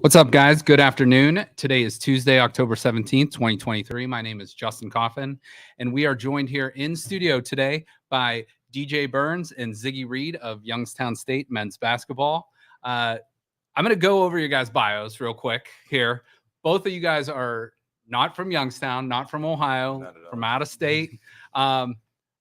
What's up, guys? Good afternoon. Today is Tuesday, October 17th, 2023. My name is Justin Coffin, and we are joined here in studio today by DJ Burns and Ziggy Reid of Youngstown State men's basketball. I'm going to go over your guys' bios real quick here. Both of you guys are not from Youngstown, not from Ohio, from out of state. I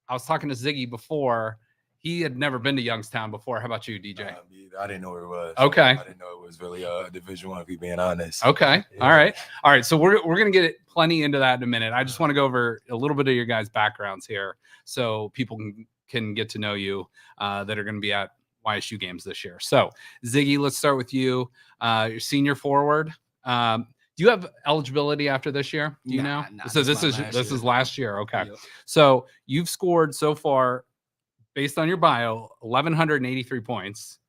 was talking to Ziggy before. He had never been to Youngstown before. How about you, DJ? I didn't know where it was. Okay. I didn't know it was really Division I, if you're being honest. Okay. Yeah. All right. So we're going to get plenty into that in a minute. I just want to go over a little bit of your guys' backgrounds here so people can get to know you that are going to be at YSU games this year. So, Ziggy, let's start with you. You're senior forward. Do you have eligibility after this year? Do you know? So this is last year. Okay. Yep. So you've scored so far, based on your bio, 1,183 points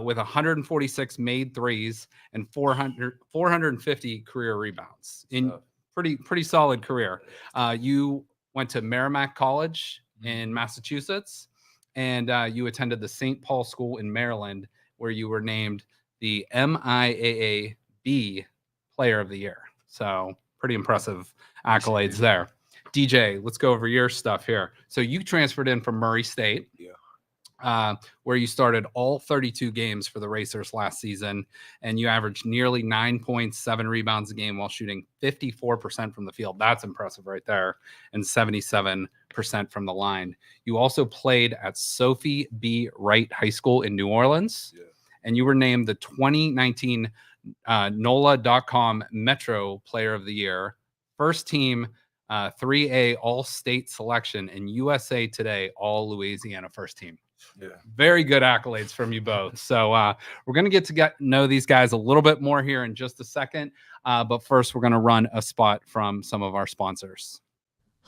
with 146 made threes and 450 career rebounds. In pretty solid career. You went to Merrimack College in Massachusetts, and you attended the St. Paul School in Maryland, where you were named the MIAA-B Player of the Year. So pretty impressive accolades there. DJ, let's go over your stuff here. So you transferred in from Murray State, where you started all 32 games for the Racers last season, and you averaged nearly 9.7 rebounds a game while shooting 54% from the field. That's impressive right there, and 77% from the line. You also played at Sophie B. Wright High School in New Orleans, and you were named the 2019 NOLA.com Metro Player of the Year, first team 3A All-State selection, and USA Today All-Louisiana first team. Yeah, very good accolades from you both. So we're going to get to know these guys a little bit more here in just a second. But first, we're going to run a spot from some of our sponsors.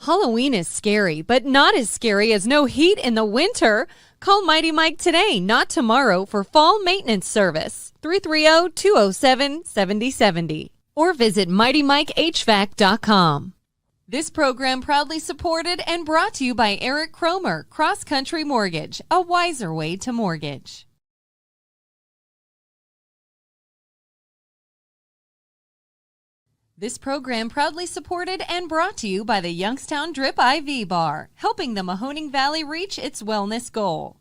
Halloween is scary, but not as scary as no heat in the winter. Call Mighty Mike today, not tomorrow, for fall maintenance service. 330-207-7070. Or visit MightyMikeHVAC.com. This program proudly supported and brought to you by Eric Cromer, Cross Country Mortgage, a wiser way to mortgage. This program proudly supported and brought to you by the Youngstown Drip IV Bar, helping the Mahoning Valley reach its wellness goal.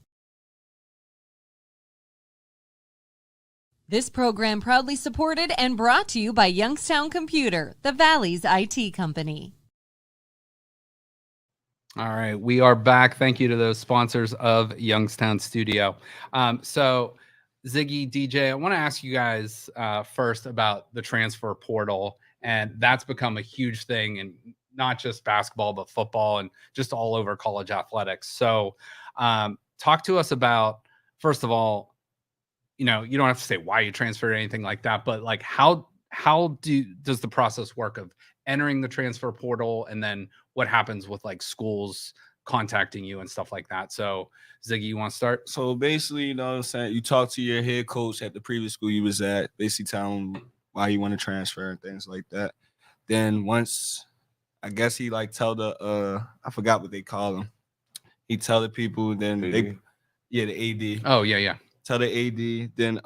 This program proudly supported and brought to you by Youngstown Computer, the Valley's IT company. All right, we are back. Thank you to those sponsors of Youngstown Studio. So, Ziggy, DJ, I want to ask you guys first about the transfer portal, and that's become a huge thing in not just basketball, but football and just all over college athletics. So, talk to us about, first of all, you don't have to say why you transferred or anything like that, but like how does the process work of entering the transfer portal, and then what happens with like schools contacting you and stuff like that? So, Ziggy, you want to start? So basically, you know what I'm saying, you talk to your head coach at the previous school you was at, basically tell him why you want to transfer and things like that. Then once, I guess he like tell the I forgot what they call him. He tell the people, then the AD. Oh yeah. Tell the AD, then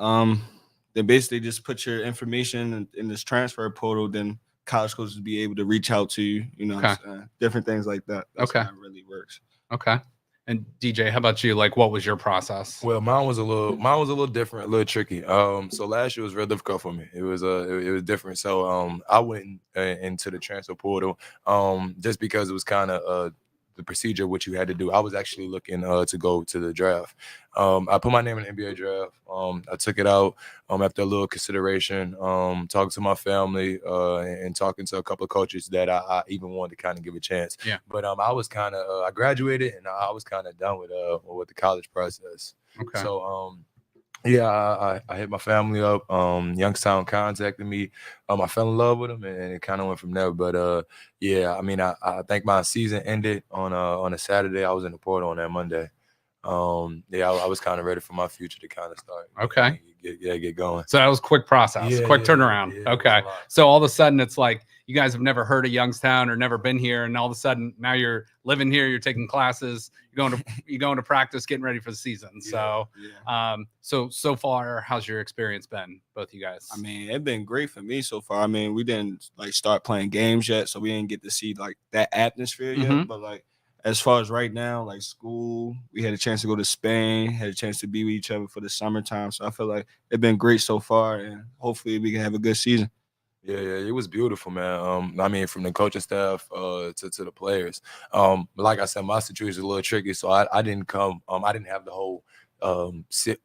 basically just put your information in this transfer portal, then college coaches be able to reach out to you, different things like that. That's how it really works. Okay. And DJ, how about you? Like, what was your process? Well, mine was a little different, a little tricky. So last year was real difficult for me. It was different. So I went into the transfer portal just because it was kind of the procedure what you had to do. I was actually looking to go to the draft. I put my name in the NBA draft. I took it out after a little consideration, talking to my family and talking to a couple of coaches that I even wanted to kind of give a chance. Yeah. But I was kind of I graduated and I was kind of done with the college process. Okay. So I hit my family up. Youngstown contacted me. I fell in love with them, and it kind of went from there. But I think my season ended on a Saturday. I was in the portal on that Monday. Yeah, I was kind of ready for my future to kind of start. Okay. Get going. So that was a quick process, quick turnaround. Yeah, okay. So all of a sudden it's like you guys have never heard of Youngstown or never been here, and all of a sudden now you're living here, you're taking classes, you're going to practice, getting ready for the season. So so far, how's your experience been, both of you guys? I mean, it's been great for me so far. I mean, we didn't like start playing games yet, so we didn't get to see like that atmosphere yet. But like as far as right now, like school, we had a chance to go to Spain, had a chance to be with each other for the summertime. So I feel like it's been great so far, and hopefully we can have a good season. Yeah, it was beautiful, man. I mean, from the coaching staff to the players. Like I said, my situation is a little tricky, so I didn't come. I didn't have the whole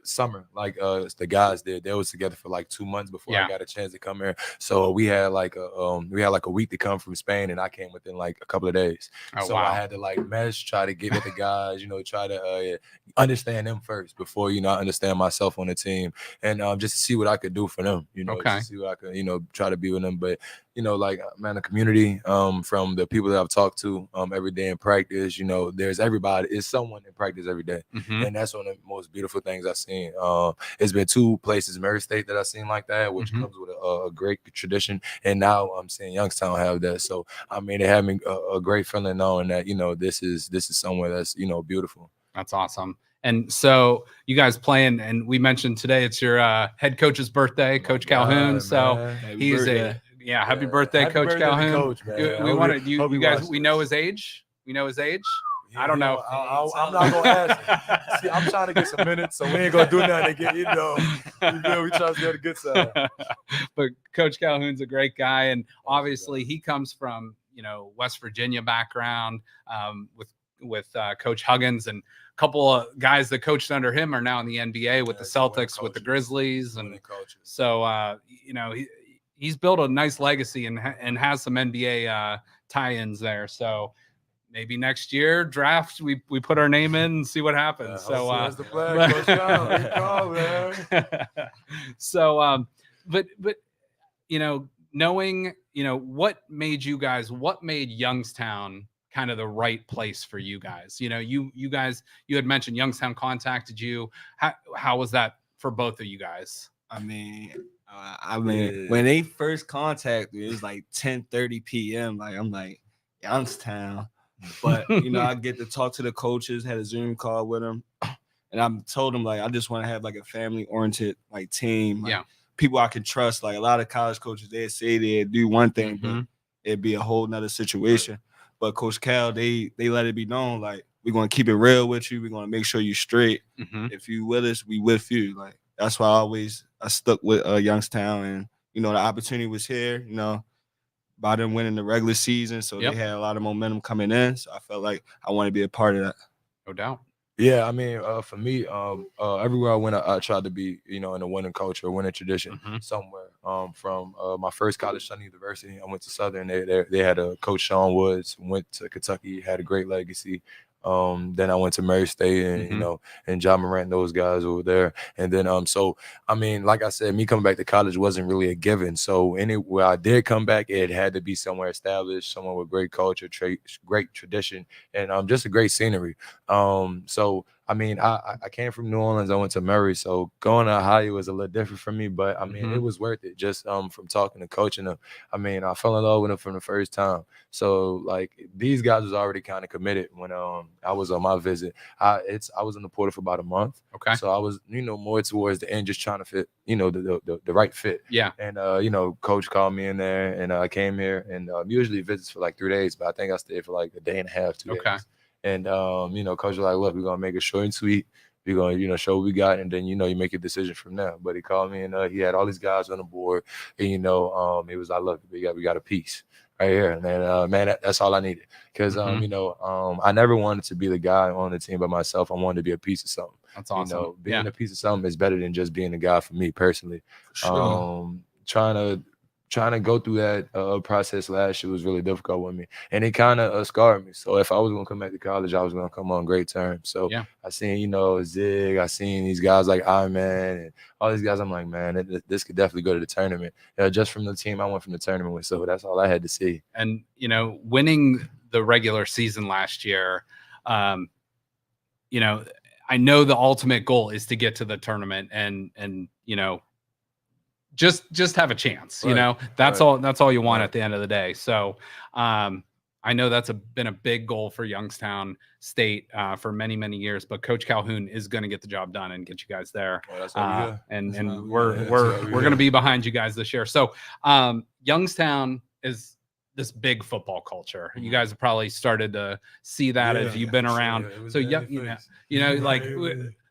summer like the guys did. They was together for like 2 months before I got a chance to come here. So we had like a week to come from Spain, and I came within like a couple of days. I had to like mesh, try to get with the guys, try to understand them first before I understand myself on the team, and just to see what I could do for them. Just to see what I could try to be with them. But like, man, the community, from the people that I've talked to every day in practice, there's everybody. It's someone in practice every day. And that's one of the most beautiful things I've seen. It's been 2 places, Murray State, that I've seen like that, which comes with a great tradition. And now I'm seeing Youngstown have that. So, I mean, it had me a great feeling knowing that, this is somewhere that's, beautiful. That's awesome. And so you guys playing, and we mentioned today it's your head coach's birthday, Coach Calhoun. Man. So he's happy birthday, Coach Calhoun. Coach, we want to, you guys, we know his age. We know his age. I don't know. I'm not gonna ask. See, I'm trying to get some minutes, so we ain't gonna do nothing to get, we try to get a good side. But Coach Calhoun's a great guy, and obviously he comes from West Virginia background, with Coach Huggins, and a couple of guys that coached under him are now in the NBA with the Celtics, with the Grizzlies, and so he's built a nice legacy and has some NBA tie-ins there. So maybe next year draft we put our name in and see what happens. So that's the plan. So but knowing what made Youngstown kind of the right place for you guys. You guys, you had mentioned Youngstown contacted you. How was that for both of you guys? I mean, when they first contacted me, it was like 10:30 p.m. Like, I'm like, Youngstown. But, I get to talk to the coaches, had a Zoom call with them. And I told them, like, I just want to have like a family-oriented like team. Like, people I can trust. Like, a lot of college coaches, they say they do one thing, but it'd be a whole nother situation. Right. But Coach Cal, they let it be known, like, we're going to keep it real with you. We're going to make sure you're straight. If you with us, we with you. Like, that's why I stuck with Youngstown. And, the opportunity was here, by them winning the regular season. So they had a lot of momentum coming in. So I felt like I want to be a part of that. No doubt. Yeah, I mean, for me, everywhere I went, I tried to be, in a winning culture, a winning tradition somewhere. From my first college, Southern University, I went to Southern. They had a coach, Sean Woods, went to Kentucky, had a great legacy. Then I went to Murray State, and and John Morant, those guys over there. And then so I mean, like I said, me coming back to college wasn't really a given. So anywhere I did come back, it had to be somewhere established, somewhere with great culture, great tradition, and just a great scenery. So I mean, I came from New Orleans. I went to Murray, so going to Ohio was a little different for me. But I mean, it was worth it. Just from talking to coaching them. I mean, I fell in love with them from the first time. So like, these guys was already kind of committed when I was on my visit. I was in the portal for about a month. Okay. So I was more towards the end, just trying to fit the right fit. Yeah. And coach called me in there, and I came here, and usually visits for like 3 days, but I think I stayed for like a day and a half, 2 days. And coach was like, look, we're gonna make it short and sweet. We're gonna, show what we got, and then you make a decision from there. But he called me, and he had all these guys on the board, and he was like, look, we got a piece right here, and then man, that's all I needed, because I never wanted to be the guy on the team by myself. I wanted to be a piece of something. That's awesome. Being a piece of something is better than just being a guy for me personally. Sure. Trying to go through that process last year was really difficult with me, and it kind of scarred me. So if I was going to come back to college, I was going to come on great terms. So I seen, Zig, I seen these guys like Iron Man and all these guys. I'm like, man, this could definitely go to the tournament. Just from the team I went from the tournament with. So that's all I had to see. And, winning the regular season last year, I know the ultimate goal is to get to the tournament and just have a chance, that's all you want at the end of the day. So I know that's been a big goal for Youngstown State for many, many years, but Coach Calhoun is going to get the job done and get you guys there. And we're going to be behind you guys this year. So Youngstown is this big football culture. You guys have probably started to see that if you've been around. So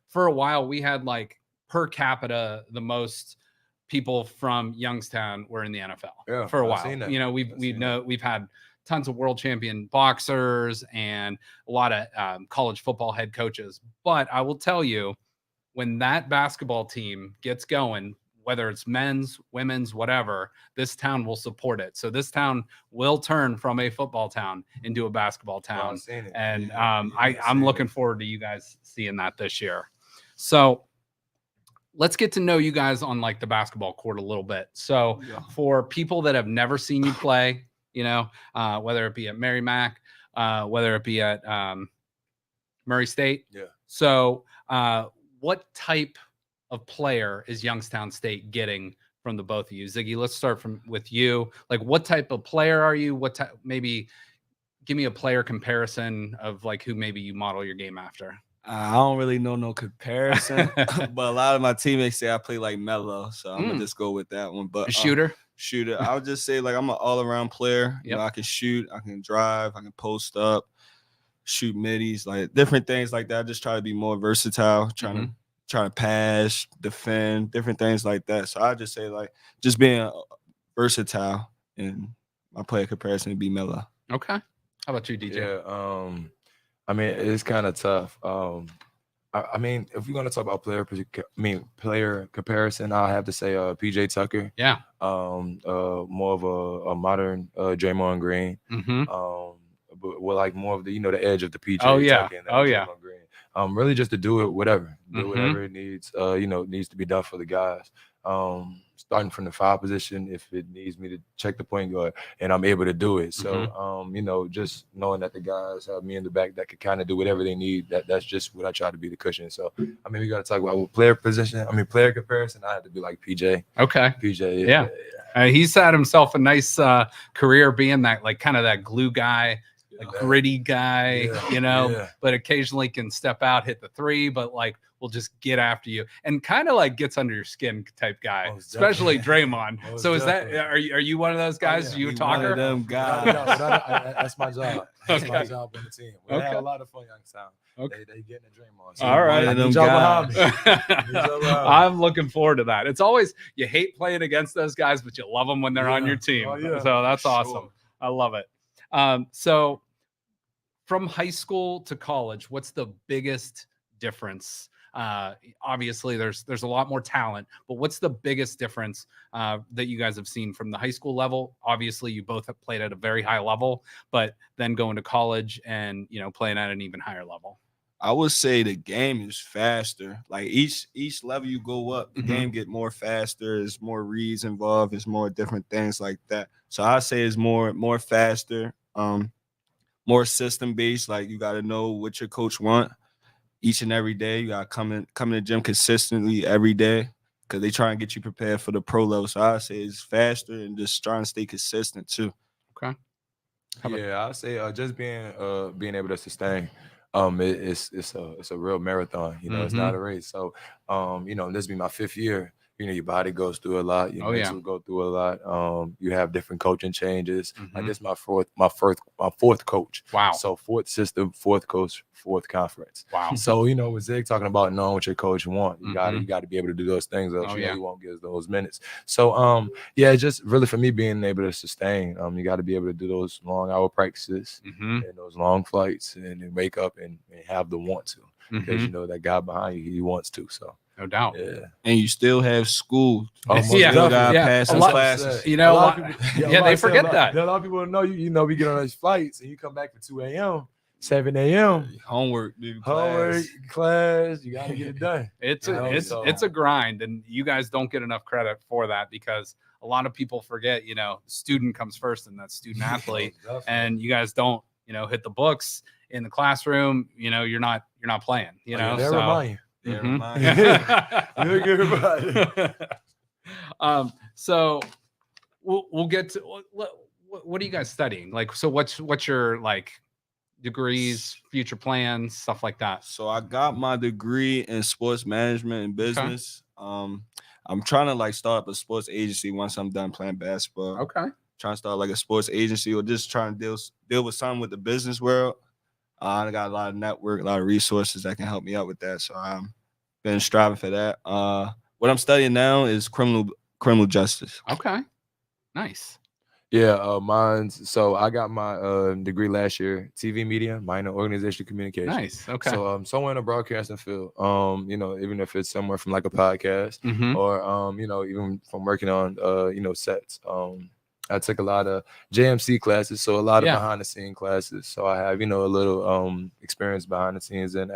for a while we had like per capita the most people from Youngstown were in the NFL for a while. We've had tons of world champion boxers and a lot of college football head coaches. But I will tell you, when that basketball team gets going, whether it's men's, women's, whatever, this town will support it. So this town will turn from a football town into a basketball town. And I'm looking forward to you guys seeing that this year. So let's get to know you guys on like the basketball court a little bit. So for people that have never seen you play, whether it be at Mary Mac, whether it be at Murray State. Yeah. So what type of player is Youngstown State getting from the both of you? Ziggy, let's start with you. Like, what type of player are you? Maybe give me a player comparison of like who maybe you model your game after. I don't really know no comparison, but a lot of my teammates say I play like Melo, so I'm gonna just go with that one. But shooter. I would just say like I'm an all-around player. I can shoot, I can drive, I can post up, shoot middies, like different things like that. I just try to be more versatile, trying to pass, defend, different things like that. So I just say like just being versatile, and my player comparison would be Melo. Okay. How about you, DJ? Yeah. I mean, it's kind of tough. I mean, if we're gonna talk about player comparison, I have to say PJ Tucker. Yeah. More of a modern Draymond Green. But with like more of the the edge of the PJ. Tucker and Draymond Green. Really just to do it whatever it needs. Needs to be done for the guys. Starting from the 5 position if it needs me to check the point guard, and I'm able to do it. So, just knowing that the guys have me in the back that could kind of do whatever they need, that's just what I try to be the cushion. So, I mean, we got to talk about player comparison. I had to be like PJ. Okay. PJ. Yeah. He's had himself a nice career being that like kind of that glue guy, gritty guy, but occasionally can step out, hit the 3, but like will just get after you and kind of like gets under your skin type guy, especially Draymond. So is that are you one of those guys? You a talker? One of them guys. That's my job. That's my job on the team. We have a lot of fun Youngstown. They getting a Draymond. So all right, them guys. I'm looking forward to that. It's always you hate playing against those guys, but you love them when they're on your team. So that's awesome. I love it. So from high school to college, what's the biggest difference? Obviously there's a lot more talent, but what's the biggest difference that you guys have seen from the high school level? Obviously you both have played at a very high level, but then going to college and playing at an even higher level. I would say the game is faster. Like each level you go up, the game get more faster. There's more reads involved. There's more different things like that. So I say it's more faster, more system based. Like you got to know what your coach want. Each and every day, you got to come in the gym consistently every day because they try and get you prepared for the pro level. So I say it's faster and just trying to stay consistent too. Okay. I say just being able to sustain. It's a real marathon. It's not a race. So this will be my 5th year. Your body goes through a lot. Your mental go through a lot. You have different coaching changes. Like this is my fourth coach. Wow. So 4th system, 4th coach, 4th conference. Wow. So with Zig talking about knowing what your coach wants, you got to be able to do those things. Else you won't get those minutes. So just really for me being able to sustain. You got to be able to do those long hour practices and those long flights, and then wake up and have the want to because that guy behind you, he wants to. So. No doubt. Yeah. And you still have school. Pass those classes. They forget that. A lot of people know we get on those flights and you come back for 2 a.m., 7 a.m. Homework, class. You gotta get it done. It's a grind, and you guys don't get enough credit for that because a lot of people forget, student comes first and that's student athlete. And you guys don't hit the books in the classroom, you're not playing, They'll so remind you. Yeah, Mhm. remind you. They'll get reminded. So we'll get to what are you guys studying? Like, so what's your like degrees, future plans, stuff like that? So I got my degree in sports management and business. I'm trying to like start up a sports agency once I'm done playing basketball. Okay. Trying to start like a sports agency or just trying to deal with something with the business world. I got a lot of network, a lot of resources that can help me out with that. So I'm been striving for that. What I'm studying now is criminal justice. Okay. Nice. Yeah, mine's so I got my degree last year, TV media, minor organizational communication. Nice. Okay. So somewhere in the broadcasting field, even if it's somewhere from like a podcast Mhm. or even from working on sets. I took a lot of JMC classes, so a lot of Yeah. behind the scene classes. So I have, a little experience behind the scenes and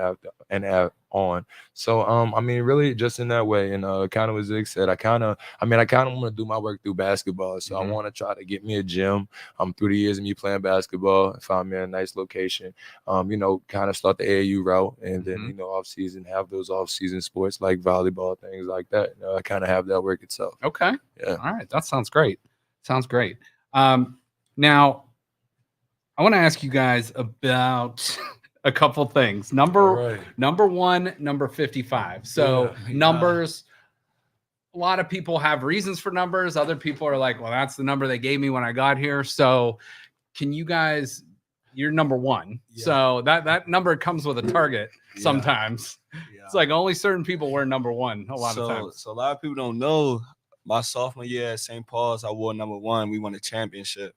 on. So really just in that way. And kind of what Zig said, I kind of want to do my work through basketball. So I want to try to get me a gym. Through the years of me playing basketball, find me a nice location. Kind of start the AAU route, and then off season have those off season sports like volleyball, things like that. I kind of have that work itself. Okay. Yeah. All right. That sounds great. Sounds great. Now I want to ask you guys about a couple things. Number one, number 55. So numbers, a lot of people have reasons for numbers. Other people are like, well, that's the number they gave me when I got here. So can you guys, you're number one. Yeah. So that number comes with a target sometimes. Yeah. It's like only certain people wear number one a lot of times. So a lot of people don't know. My sophomore year at St. Paul's, I wore number 1. We won a championship.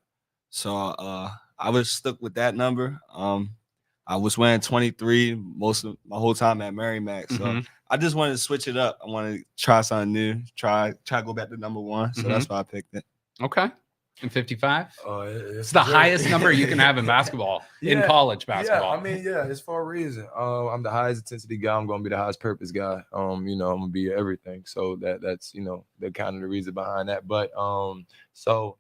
So I was stuck with that number. I was wearing 23 most of my whole time at Merrimack. So I just wanted to switch it up. I wanted to try something new, try to go back to number 1. So that's why I picked it. Okay. And 55? It's the highest number you can have in basketball, in college basketball. Yeah, it's for a reason. I'm the highest intensity guy. I'm gonna be the highest purpose guy. I'm gonna be everything. So that's the kind of the reason behind that. But so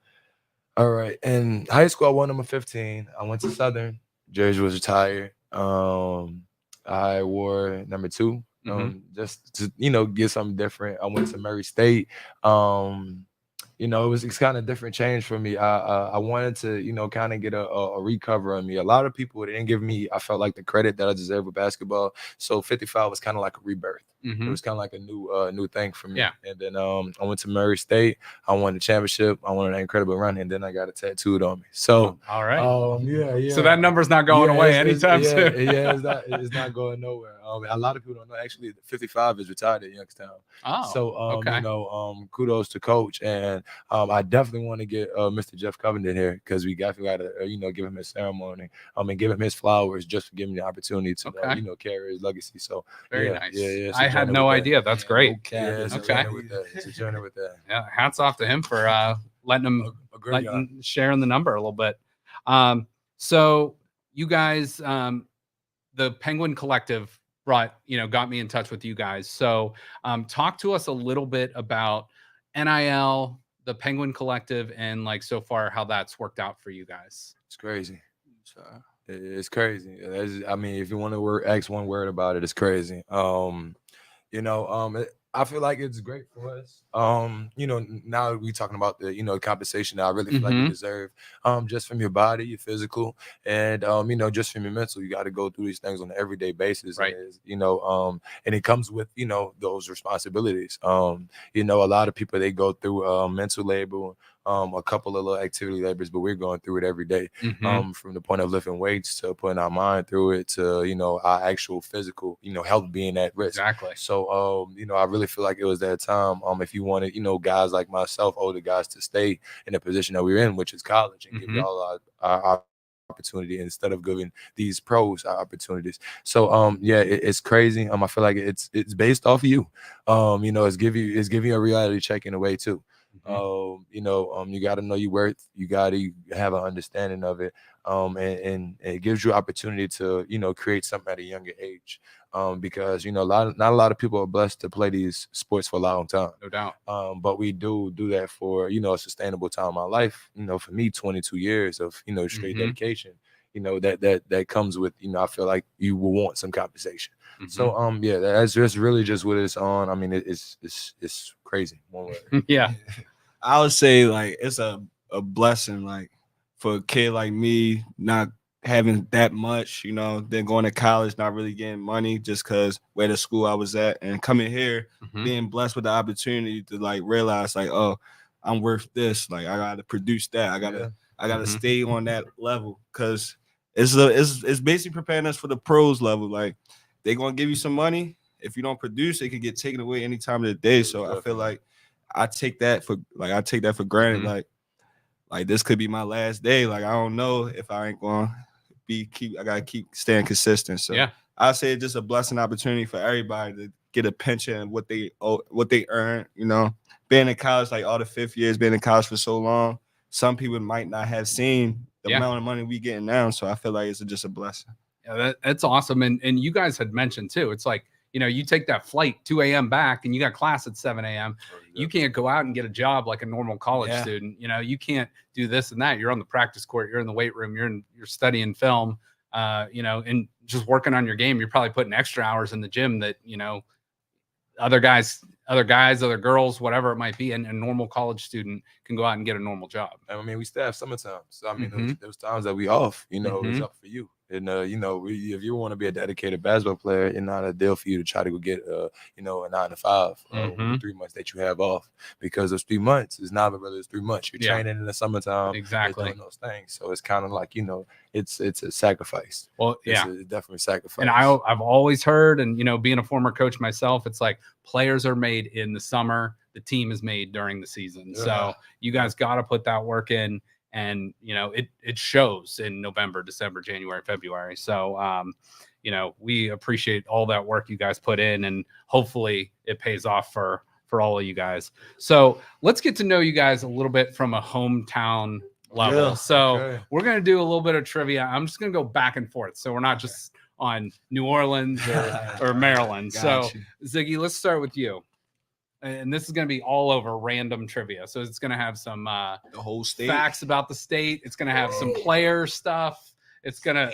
all right. In high school, I won number 15. I went to Southern. Jersey was retired. I wore number 2. Just to get something different. I went to Murray State. It's kind of different change for me. I wanted to, kind of get a recover on me. A lot of people didn't give me, I felt like the credit that I deserve with basketball. So 55 was kind of like a rebirth. It was kind of like a new thing for me. Yeah. And then I went to Murray State. I won the championship. I won an incredible run, and then I got it tattooed on me. So all right. Yeah. So that number's not going away anytime soon. It's not going nowhere. A lot of people don't know. Actually, 55 is retired at Youngstown. Oh, so okay. Kudos to Coach, and I definitely want to get Mr. Jeff Covington here because we got to give him his ceremony. And give him his flowers just for giving me the opportunity to carry his legacy. So very nice. Yeah. I had no idea. That's great. It's a journey with that. Yeah, hats off to him for letting him sharing the number a little bit. So you guys, the Penguin Collective got me in touch with you guys. So talk to us a little bit about NIL, the Penguin Collective, and so far how that's worked out for you guys. It's crazy. It's crazy. If you want to ask one word about it, it's crazy. I feel like it's great for us. Now we talking about the compensation that I really feel like you deserve. Just from your body, your physical, and just from your mental. You got to go through these things on an everyday basis. Right. And it comes with those responsibilities. A lot of people, they go through mental labor, a couple of little activity labors, but we're going through it every day. From the point of lifting weights to putting our mind through it to our actual physical health being at risk. Exactly. So I really feel like it was that time if you wanted guys like myself, older guys, to stay in the position that we're in, which is college, and give y'all our opportunity instead of giving these pros opportunities. So it's crazy. I feel like it's based off of you. It's giving you a reality check in a way too. You got to know your worth. You got to have an understanding of it. And it gives you opportunity to, create something at a younger age. Because, not a lot of people are blessed to play these sports for a long time. No doubt. But we do that for, a sustainable time in my life. For me, 22 years of, straight dedication. you know, that comes with, you know, I feel like you will want some compensation. So yeah, that's just really just what it's on. I mean, it's crazy. One word. Yeah. I would say like it's a blessing, like for a kid like me, not having that much, you know, then going to college, not really getting money just because where the school I was at, and coming here, being blessed with the opportunity to like realize like, oh, I'm worth this. Like I gotta produce that. I gotta stay on that level, because it's basically preparing us for the pros level. Like they're gonna give you some money. If you don't produce, it can get taken away any time of the day. So I feel like I take that for granted. Like this could be my last day. Like I don't know if I ain't gonna I gotta keep staying consistent. So yeah, I say it's just a blessing opportunity for everybody to get a pension of what they earn. You know, being in college, like all the 5th years, being in college for so long, some people might not have seen the amount of money we getting now. So I feel like it's just a blessing. Yeah, that's awesome. And you guys had mentioned too, it's like, you know, you take that flight 2 a.m. back and you got class at 7 a.m. You can't go out and get a job like a normal college student. You know, you can't do this and that. You're on the practice court, you're in the weight room, you're studying film, you know, and just working on your game. You're probably putting extra hours in the gym that, you know, other guys, other girls, whatever it might be, and a normal college student can go out and get a normal job. I mean, we still have summertime. So I mean, those times that we off, you know, it's up for you. And you know, if you want to be a dedicated basketball player, it's not a deal for you to try to go get you know, a 9 to 5 with the 3 months that you have off, because those 3 months is not really 3 months. You're training in the summertime, exactly, doing those things. So it's kind of like, you know, it's a sacrifice. Well, it's definitely a sacrifice. And I've always heard, and you know, being a former coach myself, it's like players are made in the summer, the team is made during the season. So you guys got to put that work in. And, you know, it shows in November, December, January, February. So, you know, we appreciate all that work you guys put in, and hopefully it pays off for all of you guys. So let's get to know you guys a little bit from a hometown level. So we're going to do a little bit of trivia. I'm just going to go back and forth. So we're not just on New Orleans or Maryland. So Ziggy, let's start with you. And this is going to be all over random trivia. So it's going to have some the whole state facts about the state. It's going to have some player stuff. It's going to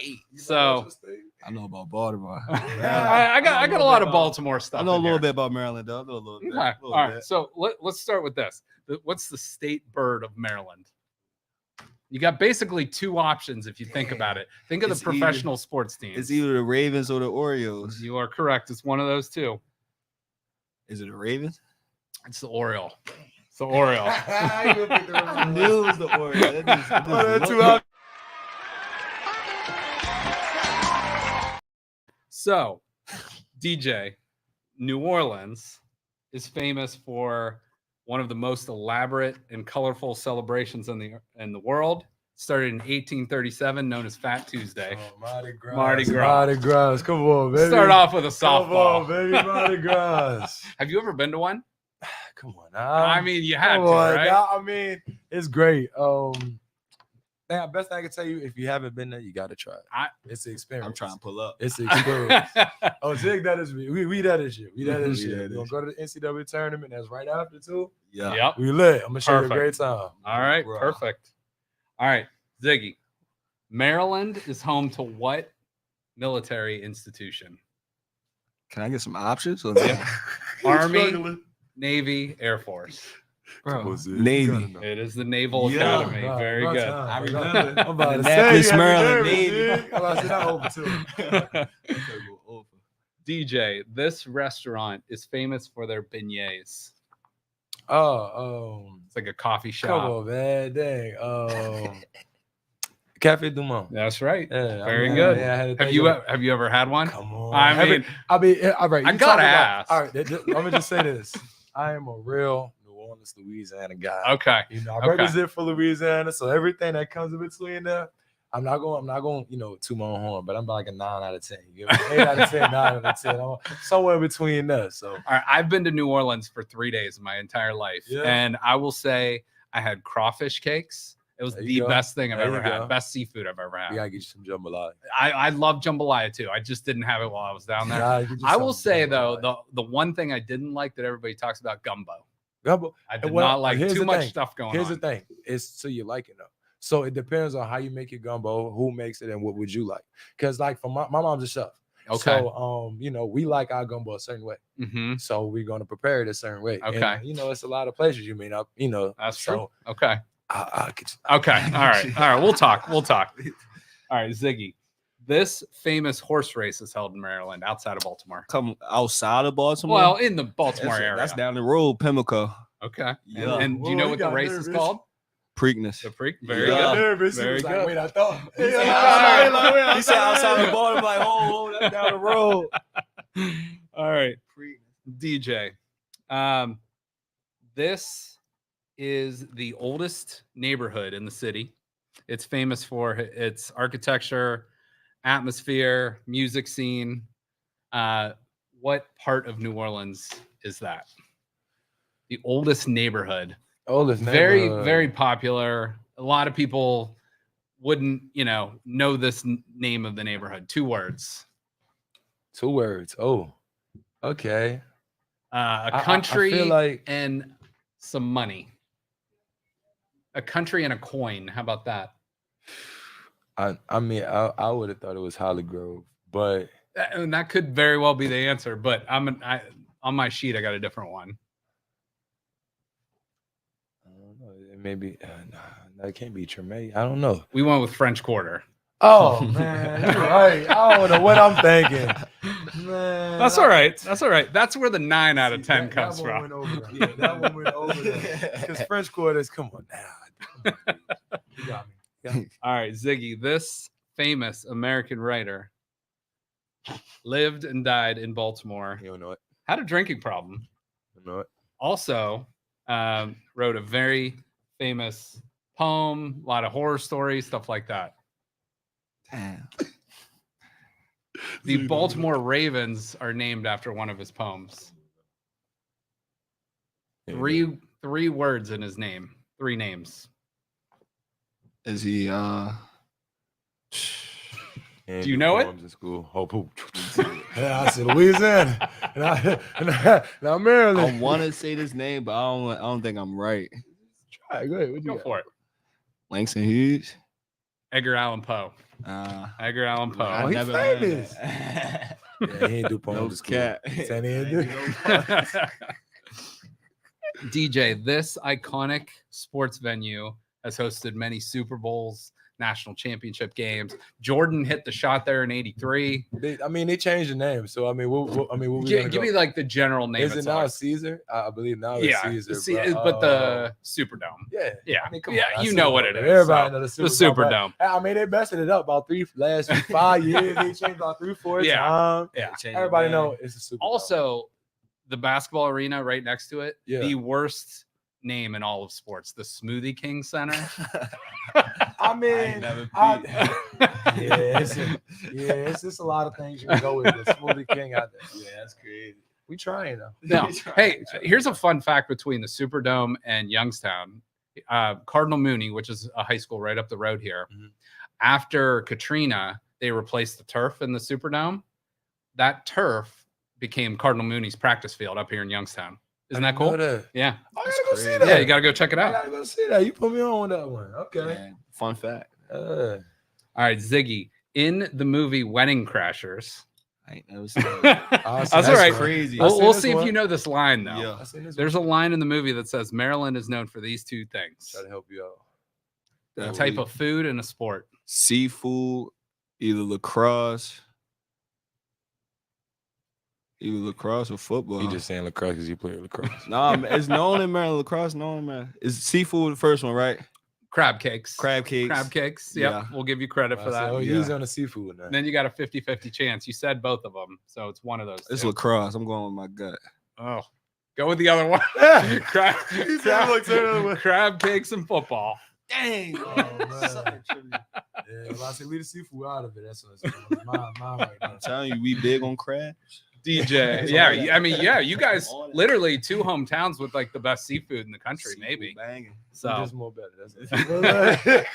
I know about Baltimore. I got a lot of Baltimore stuff. I know a little bit about Maryland, though. I know a little bit. Okay. All right. So let's start with this. What's the state bird of Maryland? You got basically 2 options if you think about it. Think of the professional sports teams. It's either the Ravens or the Orioles. You are correct. It's one of those 2. Is it the Ravens? It's the Oriole. It's the Oriole. I knew it was the Oriole. So, DJ, New Orleans is famous for one of the most elaborate and colorful celebrations in the world. Started in 1837, known as Fat Tuesday. Oh, Mardi Gras. Mardi Gras. Come on, baby. Start off with a softball. Come on, baby. Mardi Gras. Have you ever been to one? Come on. I mean, you had to, right? I mean, it's great. Best thing I can tell you, if you haven't been there, you got to try it. It's the experience. I'm trying to pull up. It's the experience. Zig, that is me. We that is you. We that is you. We're going to go to the NCAA tournament. That's right after, too. Yeah. Yep. We lit. I'm going to show you a great time. All right. Bro. Perfect. All right. Ziggy, Maryland is home to what military institution? Can I get some options? Army, Navy, Air Force. Bro, Navy. It is the Naval Academy. Very good. I remember. I'm about to say Maryland Navy. I'm about to say that over too. DJ, this restaurant is famous for their beignets. It's like a coffee shop. Come on, man. Dang. Cafe Du Monde. That's right. Yeah, very good. Yeah, have you ever had one? Come on. I mean, all right. I gotta ask. All right, let me just say this. I am a real New Orleans, Louisiana guy. Okay. You know, I represent for Louisiana, so everything that comes in between there, I'm not going, you know, toot my own horn, but I'm like a 9 out of 10. You give me 8 out of 10, 9 out of 10. I'm somewhere in between there. So, all right, I've been to New Orleans for 3 days in my entire life, and I will say I had crawfish cakes. It was the best thing I've ever had. Best seafood I've ever had. We gotta get you some jambalaya. I love jambalaya too. I just didn't have it while I was down there. I will say though, the one thing I didn't like that everybody talks about, gumbo. Gumbo. I did not like too much stuff going on. Here's the thing. It's so you like it though. So it depends on how you make your gumbo, who makes it, and what would you like. Because like for my mom's a chef. Okay. So we like our gumbo a certain way. Mm-hmm. So we're gonna prepare it a certain way. Okay. And, it's a lot of places you may not, That's so true. Okay. I could. Okay. All right. We'll talk. All right, Ziggy. This famous horse race is held in Maryland, outside of Baltimore. Come outside of Baltimore. Well, in the Baltimore area. That's down the road, Pimlico. Okay. Yeah. And do you know what the race is called? Preakness. The Preak. Very Yeah. good. Nervous. Very He was good. like, wait, I thought. He said outside of Baltimore, like, oh, that's down the road. All right. DJ. This is the oldest neighborhood in the city. It's famous for its architecture, atmosphere, music scene. What part of New Orleans is that? The oldest neighborhood. Very, very popular. A lot of people wouldn't, know this name of the neighborhood. 2 words. 2 words. Oh, okay. A country I feel like and some money. A country and a coin. How about that? I mean, I would have thought it was Holly Grove, but And that could very well be the answer, but on my sheet I got a different one. I don't know. Maybe that can't be Tremaine. I don't know. We went with French Quarter. Oh man, you're right. I don't know what I'm thinking. Man, That's all right. That's where the 9 out of 10 that comes one from. went over there. Yeah, that one went over there. Because French Quarters, come on now. You got me. All right, Ziggy. This famous American writer lived and died in Baltimore. You don't know it. Had a drinking problem. You know it. Also, wrote a very famous poem, a lot of horror stories, stuff like that. Damn. The Baltimore Ravens are named after one of his poems. Three words in his name. 3 names. Is he Do you know it? In school. Yeah, I said Louisiana. Now Maryland. I want to say this name, but I don't think I'm right. Try. Go ahead. What you Go got? for it. Langston Hughes. Edgar Allan Poe. Edgar Allan Poe. Oh, he's famous. Yeah, Yeah, he ain't do poems. no in school. cat. He said he ain't do. DJ, this iconic sports venue has hosted many Super Bowls, national championship games. Jordan hit the shot there in '83. They changed the name. So what we Give me like the general name. Is it now Caesar? I believe now it's Caesar. But the Superdome. Yeah. Yeah, I mean, come yeah, on, you know what it is. Everybody So, knows the Superdome. I mean, they bested it up about last 5 years. They changed about 3-4 Yeah. times. Yeah. Everybody know it's a Superdome. Also, the basketball arena right next to it, Yeah. the worst name in all of sports, the Smoothie King Center. I mean, it's just a lot of things you can go with the Smoothie King out there. Yeah, that's crazy. We trying though. No. Hey, here's a fun fact between the Superdome and Youngstown. Cardinal Mooney, which is a high school right up the road here, after Katrina, they replaced the turf in the Superdome. That turf became Cardinal Mooney's practice field up here in Youngstown. Isn't that cool? Yeah. I gotta go see that. Yeah, you got to go check it I out. gotta go see that. You put me on with that one. Okay. Man, fun fact. All right, Ziggy. In the movie Wedding Crashers. I ain't never seen that. That's all right. Crazy. We'll see if you know this line, though. Yeah. There's a line in the movie that says Maryland is known for these 2 things. Try to help you out. A type of food and a sport. Seafood, either lacrosse or football. You just saying lacrosse because you play lacrosse. Nah, it's known in Maryland. Lacrosse known in Maryland. Is seafood the first one, right? Crab cakes. Crab cakes. Crab cakes. Yep. Yeah. We'll give you credit for that. Oh, he's on the seafood now. And then you got a 50-50 chance. You said both of them. So it's one of those. It's 2. lacrosse. I'm going with my gut. Oh, go with the other one. crab cakes and football. Dang. Oh, man. Yeah, well, I said leave the seafood out of it. That's mine right now. I'm telling you, we big on crab. DJ. Yeah. I mean, yeah, you guys literally 2 hometowns with like the best seafood in the country, Seafood maybe. banging. So Just more better. That's it.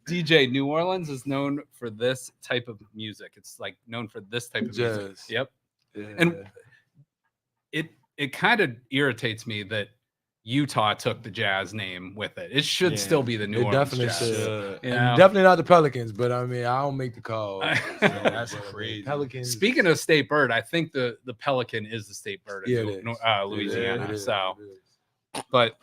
DJ, New Orleans is known for this type of music. It's like known for this type of music. Jazz. Yep. Yeah. And it kind of irritates me that Utah took the Jazz name with it. It should still be the New It Orleans definitely Jazz. should. You And know? definitely not the Pelicans, but I mean, I don't make the call. That's crazy. Pelicans. Speaking of state bird, I think the Pelican is the state bird Yeah, of it is. Louisiana. It is. So, It is. but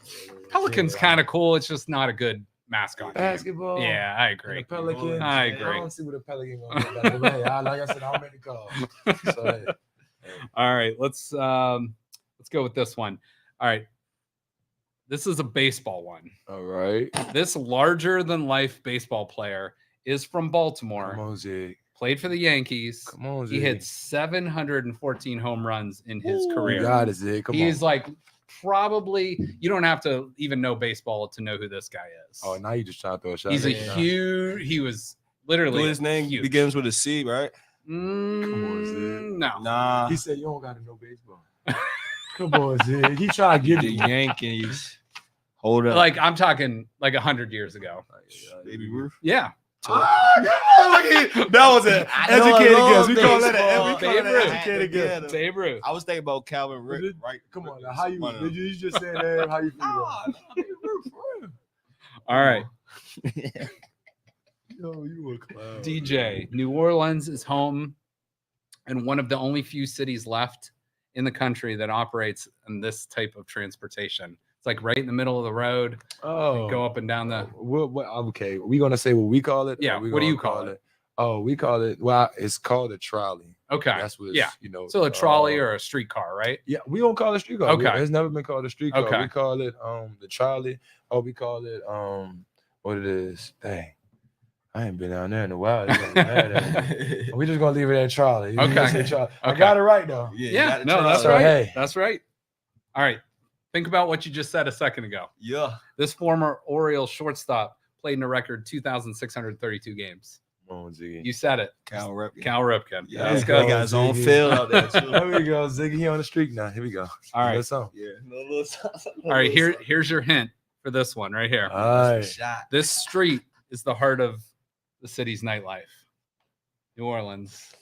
Pelican's kind of cool. It's just not a good mascot. name. Basketball. Yeah, I and agree. the Pelicans. I I agree. don't see what a Pelican gonna do. But hey, like I said, I'll make the call. So, hey. All right, let's go with this one. All right. This is a baseball one. All right. This larger than life baseball player is from Baltimore. Come on, Zig. Played for the Yankees. Come on, Zig. He hit 714 home runs in his career. You got it, Zig. Come He's on. like probably, you don't have to even know baseball to know who this guy is. Oh, now you just trying to throw a shot. He's a at me now. huge, he was literally His name huge. begins with a C, right? Come on, Zig. No. Nah. He said you don't got to know baseball. Come on, Zig. He tried to give The you. Yankees. Hold up. Like I'm talking like 100 years ago. Baby Ruth. Yeah. That was an educated guess. We call that an Babe Ruth. educated guess. Babe Ruth. I was thinking about Calvin Rick, right? Come on, now, how you? Did you just say that? How you feel? About it? All right. Yo, you a clown. DJ, New Orleans is home and one of the only few cities left in the country that operates in this type of transportation. It's like right in the middle of the road. Oh, Go up and down the. What, okay, we gonna say what we call it? Yeah, Or we what do you gonna call it? Oh, we call it. Well, it's called a trolley. Okay. That's what. It's, Yeah. You know. So a trolley or a streetcar, right? Yeah, we don't call it streetcar. Okay. It's never been called a streetcar. Okay. We call it the trolley. Oh, we call it what it is. Dang. I ain't been down there in a while. They gonna be mad at me. We just gonna leave it at trolley. We Okay. just say trolley. I Okay. got it right though. Yeah. No, that's So, right. hey. That's right. All right. Think about what you just said a second ago. Yeah. This former Orioles shortstop played in a record 2,632 games. Come on, Ziggy. You said it. Cal Ripken. Cal Ripken. Yeah, That's he good. got his own Ziggy. field out there too. There we go, Ziggy. He on the streak now. Here we go. All right. Let's go. Yeah. All right. Here's your hint for this one right here. All right. Shot. This street is the heart of the city's nightlife. New Orleans.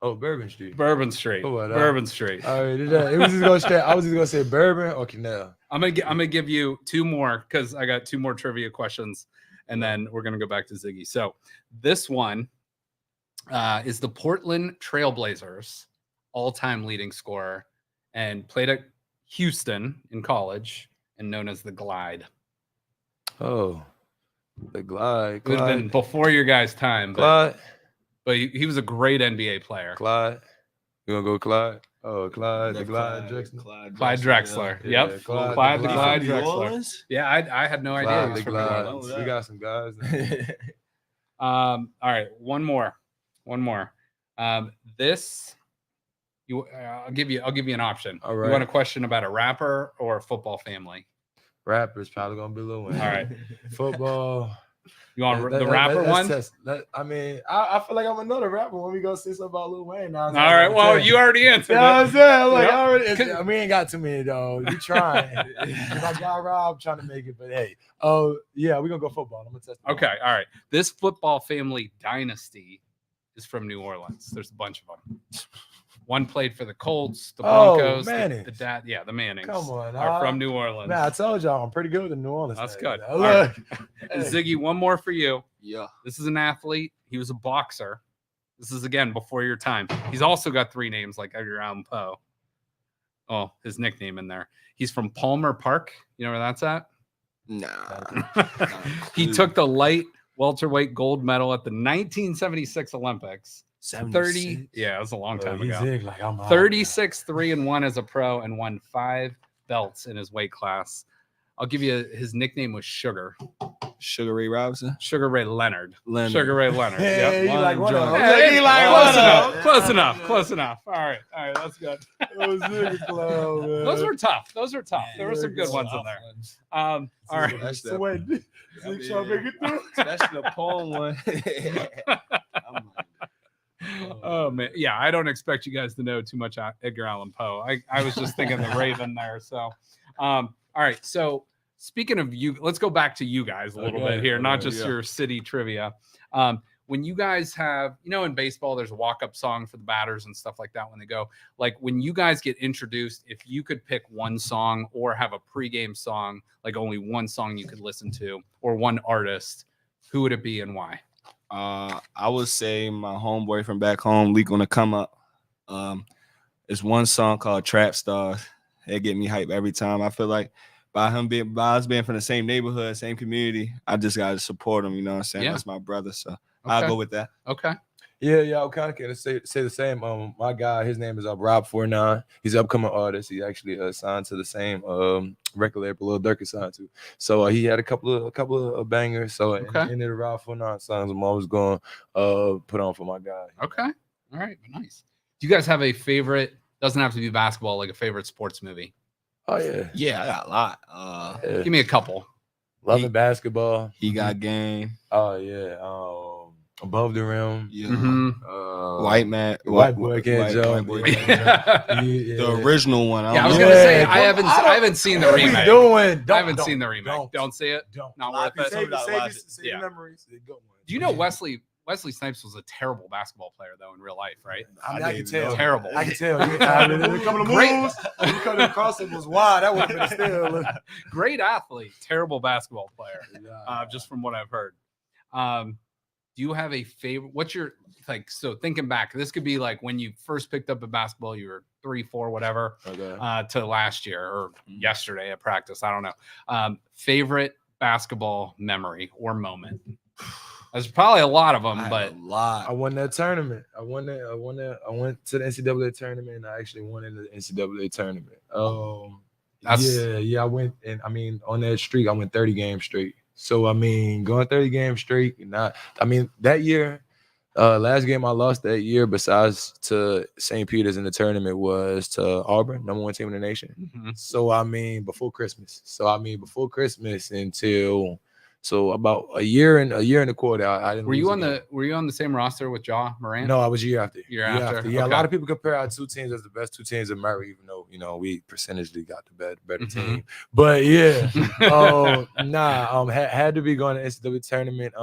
Oh, Bourbon Street. Bourbon Street. Oh, what up? Bourbon Street. All right. It was just gonna stay. I was just gonna say Bourbon or Canal. I'm gonna give you two more because I got two more trivia questions, and then we're gonna go back to Ziggy. So this one is the Portland Trailblazers all-time leading scorer, and played at Houston in college, and known as the Glide. Oh, the Glide. It would have been before your guys' time, Clyde. but he was a great NBA player. Clyde. You gonna go Clyde? Oh, Clyde. The Glide. Drexler. Clyde Drexler. Yeah, Yep. Clyde Clyde the the Glide. Glide New Drexler. Orleans? Yeah, I had no idea. he Clyde was the from New Glide. Orleans. We got some guys. All right, one more. This I'll give you an option. All You right. want a question about a rapper or a football family? Rappers probably gonna be Lil Wayne. All right. Football. You want Let- the let- rapper let's one? test. I mean, I feel like I'm another rapper when we go say something about Lil Wayne. Now, All right. Well, you already answered You know what I'm it. saying? Like, Yep. I already, Cause- we ain't got too many though. We trying. 'Cause I got Rob trying to make it, but hey, oh yeah, we gonna go football. I'm gonna test. the Okay. All right. This football family dynasty is from New Orleans. There's a bunch of them. One played for the Colts, the Oh, Broncos, the Mannings. dad. Yeah, the Mannings. Come on, are from New Orleans. Man, I told y'all I'm pretty good with the New Orleans. That's thing. good. Now, All Look, And Ziggy, one more for you. Yeah. This is an athlete. He was a boxer. This is again before your time. He's also got three names like Edgar Allan Poe. Oh, his nickname in there. He's from Palmer Park. You know where that's at? Nah. He took the light welterweight gold medal at the 1976 Olympics. 30. Yeah, it was a long time he's ago. Zig, like, I'm out. 36, 3-1 as a pro, and won 5 belts in his weight class. I'll give you his nickname was Sugar. Sugar Ray Robinson. Sugar Ray Leonard. Leonard. Sugar Ray Leonard. Hey, Yep. you like one of them. Hey, He like close one of enough. them. Close enough. Close enough. All right. That's good. Oh, Zig clown, man. Those were tough. There were some good ones in there. All right. That's So wait, Zig trying to make it through. Especially the poem one. Oh man, yeah. I don't expect you guys to know too much Edgar Allan Poe. I was just thinking the Raven there. So, all right. So speaking of you, let's go back to you guys a little Okay, bit here, not okay, just yeah. your city trivia. when you guys have, in baseball, there's a walk-up song for the batters and stuff like that when they go. Like when you guys get introduced, if you could pick one song or have a pregame song, like only one song you could listen to or one artist, who would it be and why? I would say my homeboy from back home, Leak on the Come Up. It's one song called Trap Stars. It get me hype every time. I feel like by us being from the same neighborhood, same community, I just gotta support him. You know what I'm saying? Yeah. That's my brother, so Okay. I'll go with that. Okay. Yeah, I kind of can say the same. My guy, his name is Rob 49. He's an upcoming artist. He actually signed to the same record label Lil Durk is signed to. So he had a couple of bangers. So Okay. in the Rob 49 songs, I'm always going to put on for my guy. Okay. All right. Nice. Do you guys have a favorite? Doesn't have to be basketball, like a favorite sports movie. Oh yeah. Yeah, I got a lot. Yeah. Give me a couple. Loving basketball. He got game. Oh yeah. Above the Rim. Yeah. Mhm. White Boy Can't Jump. Boy Yeah. Can't Jump. Yeah. The original one. Yeah, I was Yeah, gonna say come I on, haven't seen the What are we remake. doing? I haven't seen the remake. Don't see it. Don't. Not worth it. Save Yeah. your memories. They're good ones. Do you know Wesley Snipes was a terrible basketball player though in real life, right? I can tell. Terrible. I can tell. A couple of Great. moves. You cut across it was wide. That would have been still. Great athlete, terrible basketball player. Just from what I've heard. Do you have a favorite? What's your so thinking back, this could be like when you first picked up a basketball, you were 3, 4, whatever, to last year or yesterday at practice. I don't know. Favorite basketball memory or moment? There's probably a lot of them, but a lot. I won that tournament. I went to the NCAA tournament. And I actually won in the NCAA tournament. I went, and I mean, on that streak, I went 30 games straight. So I mean, going 30 games straight, that year, last game I lost that year, besides to St. Peter's in the tournament, was to Auburn, #1 team in the nation. Mm-hmm. So I mean, before Christmas. Until about a year and a quarter, I didn't. Were you on the same roster with Ja Morant? No, I was year after. Year after. Yeah, Okay. a lot of people compare our two teams as the best two teams in Murray, even though we percentagely got the better team. But yeah, had to be going to NCAA tournament.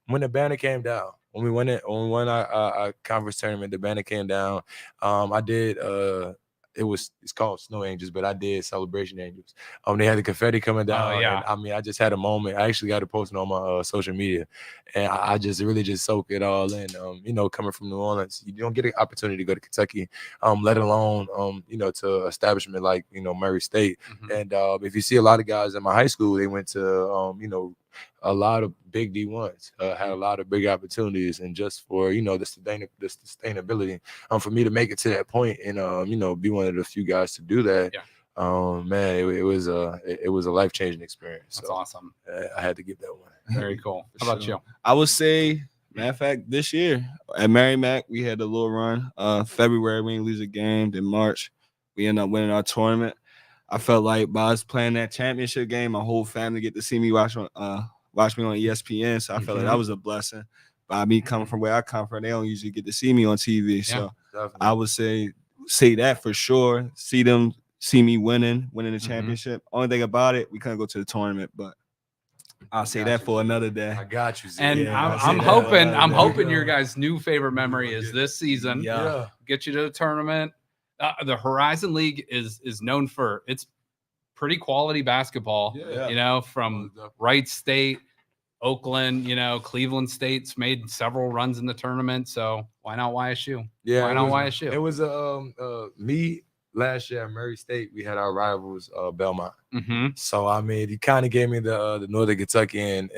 When the banner came down, when we won our conference tournament, the banner came down. I did. It's called Snow Angels, but I did Celebration Angels. They had the confetti coming down. Oh, yeah. And, I just had a moment. I actually got to post it on my social media, and I just really just soak it all in. Coming from New Orleans, you don't get an opportunity to go to Kentucky, let alone to an establishment like Murray State. Mm-hmm. And if you see a lot of guys in my high school, they went to a lot of big D1s, had a lot of big opportunities, and just for the sustainability, for me to make it to that point and be one of the few guys to do that, man, it was a life-changing experience. That's so, awesome. I had to give that one. Very cool. How about you? I would say, matter of fact, this year at Mary Mac, we had a little run. February, we didn't lose a game. Then March, we ended up winning our tournament. I felt like by us playing that championship game, my whole family get to see me watch me on ESPN. So I felt like that was a blessing. By me coming from where I come from, they don't usually get to see me on TV. So Definitely. I would say that for sure. See me winning the championship. Only thing about it, we couldn't go to the tournament, but I'll say that for another day. I got you. Ziggy. And Yeah, I'm hoping your guys' new favorite memory is this season. Yeah. Get you to the tournament. The Horizon League is known for its pretty quality basketball. Yeah. From Wright State, Oakland, Cleveland State's made several runs in the tournament. So why not YSU? Yeah. Why not YSU? It was me last year at Murray State. We had our rivals, Belmont. Mm-hmm. So I mean, he kind of gave me the Northern Kentucky and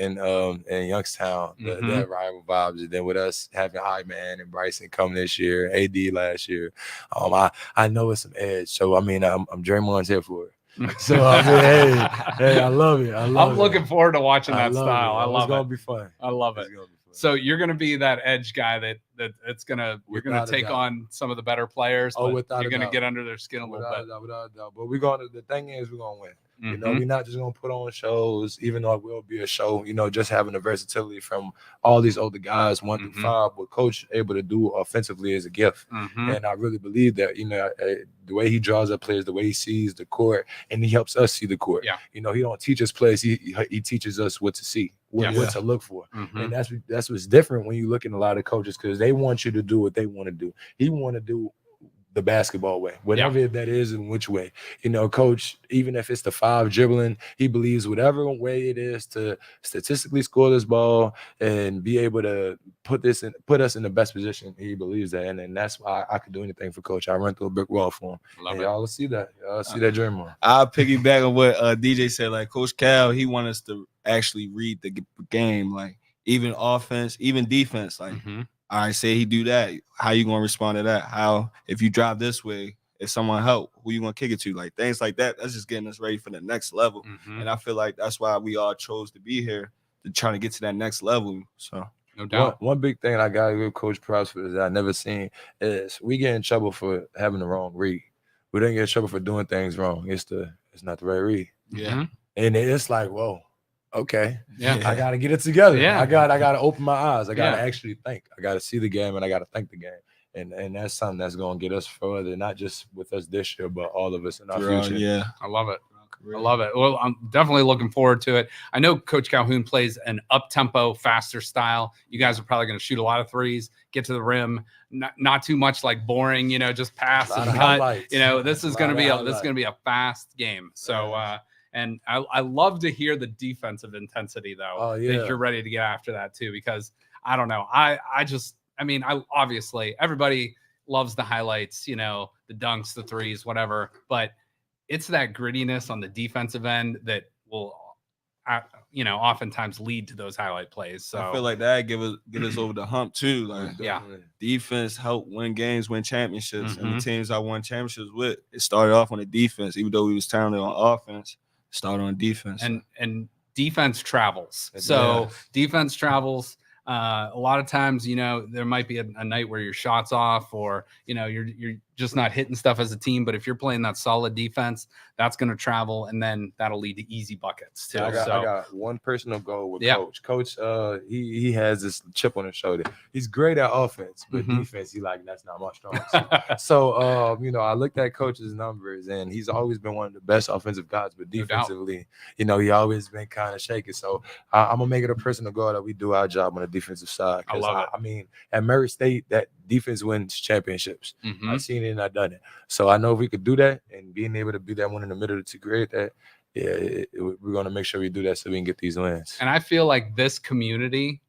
Youngstown, that rival vibes. And then with us having Hyman and Bryson come this year, AD last year, I know it's some edge. So I mean, I'm Draymond's here for it. So I mean, hey, I love it. I'm looking forward to watching that style. I love it. It's gonna be fun. I love it. It's gonna be fun. So you're gonna be that edge guy that you're gonna take on some of the better players. Oh, but without you're a gonna doubt. get under their skin a little bit. Without a doubt. But the thing is, we're gonna win. Mhm. We're not just gonna put on shows, even though it will be a show. Just having the versatility from all these older guys, 1 through 5, what Coach able to do offensively is a gift. Mhm. And I really believe that the way he draws up players, the way he sees the court, and he helps us see the court. Yeah. He don't teach us plays. He teaches us what to see. what Yes. to look for. Mhm. And that's what's different when you look at a lot of coaches, because they want you to do what they want to do. He want to do the basketball way, whatever that is and which way. You know, coach, even if it's the 5 dribbling, he believes whatever way it is to statistically score this ball and be able to put us in the best position. He believes that. And that's why I could do anything for coach. I run through a brick wall for him. Love and it. y'all will see that. Y'all see that dream on. I'll piggyback on what DJ said. Like Coach Cal, he wants us to actually read the game, like even offense, even defense. Like, Mhm. all right, say he do that. How you gonna respond to that? How if you drive this way, if someone help, who you gonna kick it to? Like things like that. That's just getting us ready for the next level. Mhm. And I feel like that's why we all chose to be here, to try to get to that next level. So No doubt. One big thing I gotta give Coach props for that I never seen is we get in trouble for having the wrong read. We didn't get in trouble for doing things wrong. It's not the right read. yeah. Mhm. And it's like, whoa, okay. Yeah. I gotta get it together. Yeah. I gotta open my eyes. I gotta Yeah. actually think. I gotta see the game and I gotta think the game. And that's something that's gonna get us further, not just with us this year, but all of us in our future. Yeah. I love it. I love it. Well, I'm definitely looking forward to it. I know Coach Calhoun plays an up-tempo, faster style. You guys are probably going to shoot a lot of threes, get to the rim, not too much like boring, just pass and cut. Highlights. This is going to be a fast game. So, and I love to hear the defensive intensity though. Oh, yeah. That you're ready to get after that too, because I don't know. I obviously everybody loves the highlights, the dunks, the threes, whatever, but it's that grittiness on the defensive end that will, oftentimes lead to those highlight plays. So I feel like that get us over the hump too. Like yeah, defense help win games, win championships. And Mhm. the teams I won championships with, it started off on the defense. Even though we was talented on offense, it started on defense. and defense travels. So defense travels. A lot of times, there might be a night where your shot's off, or you're just not hitting stuff as a team. But if you're playing that solid defense, that's going to travel, and then that'll lead to easy buckets too. I got one personal goal with Coach. Coach, he has this chip on his shoulder. He's great at offense, but defense, that's not my strong suit. So, I looked at Coach's numbers, and he's always been one of the best offensive guys. But defensively, he always been kind of shaky. So I'm gonna make it a personal goal that we do our job on the defensive side. I love it. I mean, at Murray State, that defense wins championships. Mhm. I've seen it and I've done it. So I know if we could do that, and being able to be that one in the middle to create that, we're going to make sure we do that so we can get these wins. And I feel like this community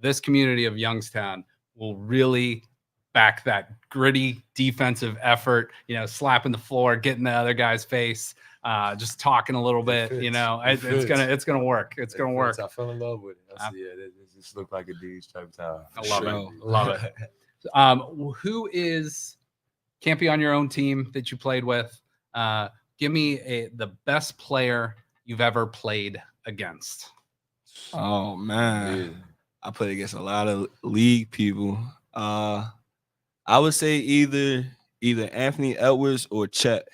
of Youngstown will really back that gritty defensive effort, slapping the floor, getting the other guy's face, just talking a little bit, it's gonna work. It's gonna work. I fell in love with it. It just looked like a D's type of time. I love it. Love it. Who can't be on your own team that you played with? Give me the best player you've ever played against. Oh man, I played against a lot of league people. I would say either Anthony Edwards or Chet.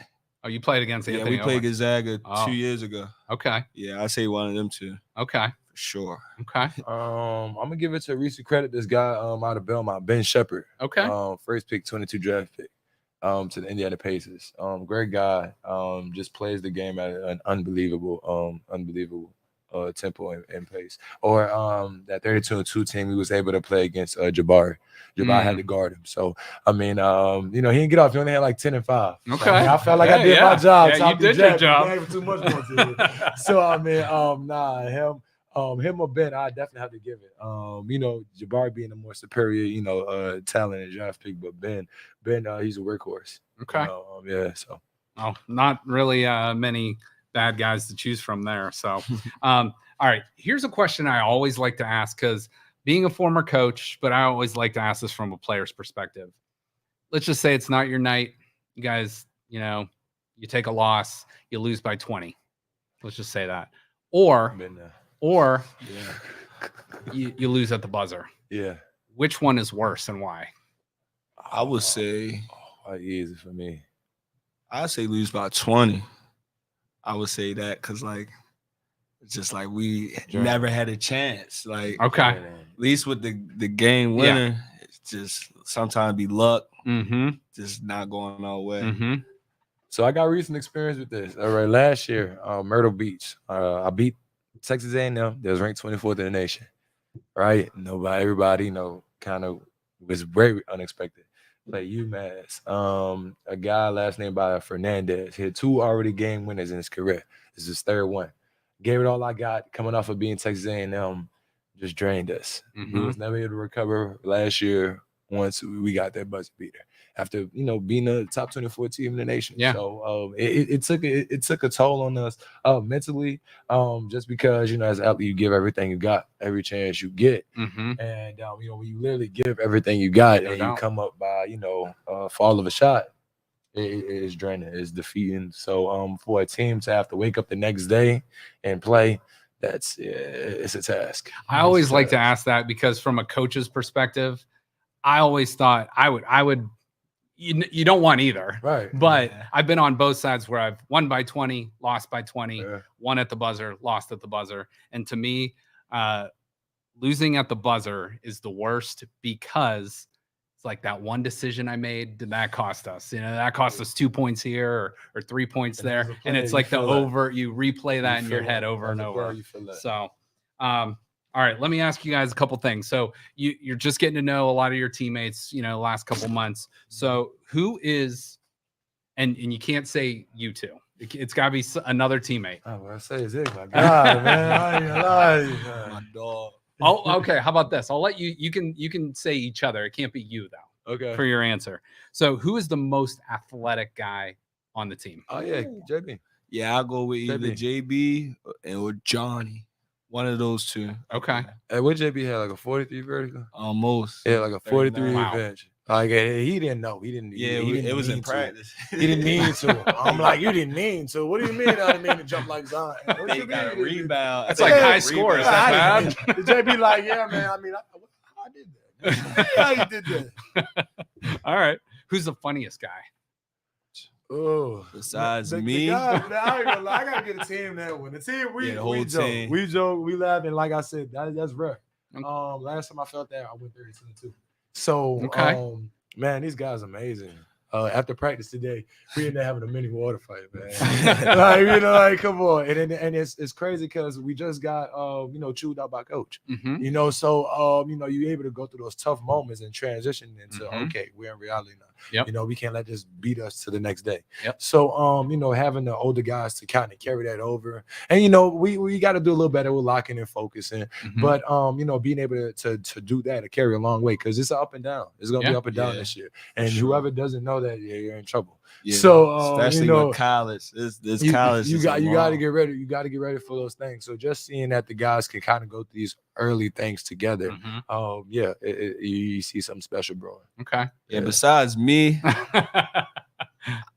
Oh, you played against Anthony? Yeah, we played Gonzaga 2 years ago. Okay. Yeah, I'd say one of them two. Okay. For sure. Okay. I'm gonna give it to recent credit. This guy out of Belmont, Ben Shepherd. Okay. First pick, 22 draft pick. To the Indiana Pacers. Great guy. Just plays the game at an unbelievable tempo and pace. Or that 32-2 team, he was able to play against Jabari. Jabari had to guard him. So he didn't get off. He only had like 10 and 5. Okay. So, I felt like I did my job. Yeah, you did your job. Too much so him or Ben, I definitely have to give it. Jabari being a more superior, talent and draft pick, but Ben, he's a workhorse. Okay. So. Oh, not really many bad guys to choose from there. So, all right. Here's a question I always like to ask, because being a former coach, but I always like to ask this from a player's perspective. Let's just say it's not your night. You guys, you take a loss, you lose by 20. Let's just say that. Or you lose at the buzzer. Yeah. Which one is worse and why? I would say easy for me. I'd say lose by 20. I would say that because it's just like we never had a chance. Okay. At least with the game winner, it's just sometimes be luck. Just not going our way. So I got recent experience with this. All right, last year, Myrtle Beach. I beat Texas A&M, they was ranked 24th in the nation, right? Everybody, kind of was very unexpected. Play UMass. A guy last name by Fernandez. He had 2 already game winners in his career. This is his 3rd one. Gave it all I got. Coming off of being Texas A&M, just drained us. We was never able to recover last year once we got that buzzer beater. After being a top 24 team in the nation. Yeah. So it took a toll on us mentally. Just because as an athlete you give everything you got every chance you get. And when you literally give everything you got and you come up by fall of a shot, it is draining, it's defeating. So for a team to have to wake up the next day and play, it's a task. I always like to ask that because from a coach's perspective, I always thought I would you don't want either, right? But I've been on both sides where I've won by 20, lost by 20, won at the buzzer, lost at the buzzer. And to me, losing at the buzzer is the worst because it's like that one decision I made, did that cost us? That cost us 2 points here or 3 points there. And it's like you replay that in your head over and over. So, all right, let me ask you guys a couple things. So you're just getting to know a lot of your teammates, last couple months. So who is, and you can't say you two. It's got to be another teammate. Oh, well, I say Ziggy, my God, man. I ain't gonna lie. My dog. Oh, okay. How about this? I'll let you can say each other. It can't be you though. Okay. For your answer. So who is the most athletic guy on the team? Oh yeah, JB. Yeah, I'll go with either JB or Johnny. One of those two. Okay. Hey, what JB had like a 43 vertical? Almost. Yeah, like a 43 wow. advantage. Like he didn't know. He didn't. Yeah, it was in practice. He didn't mean to. I'm like, you didn't mean to. What do you mean? I didn't mean to jump like Zion. They got a rebound. That's like high score. Is that bad? JB like, yeah, man. I mean, I did that. Yeah, you did that. All right. Who's the funniest guy? Oh, besides me, I gotta get a team that one. The team we joke, we laugh, and like I said, that's rare. Last time I felt that, I went 32. So, man, these guys are amazing. After practice today, we ended up having a mini water fight, man. Come on. And it's crazy because we just got, chewed out by coach. So, you're able to go through those tough moments and transition into, okay, we're in reality now. Yep. We can't let this beat us to the next day. Yep. So, having the older guys to kind of carry that over. And, we got to do a little better with locking and focusing. But, being able to do that to carry a long way because it's up and down. It's going to be up and down this year. And whoever doesn't know that, you're in trouble. Yeah. So especially with college, this college. You got to get ready. You got to get ready for those things. So just seeing that the guys can kind of go through these early things together, you see something special brewing. Okay. Yeah. Besides me,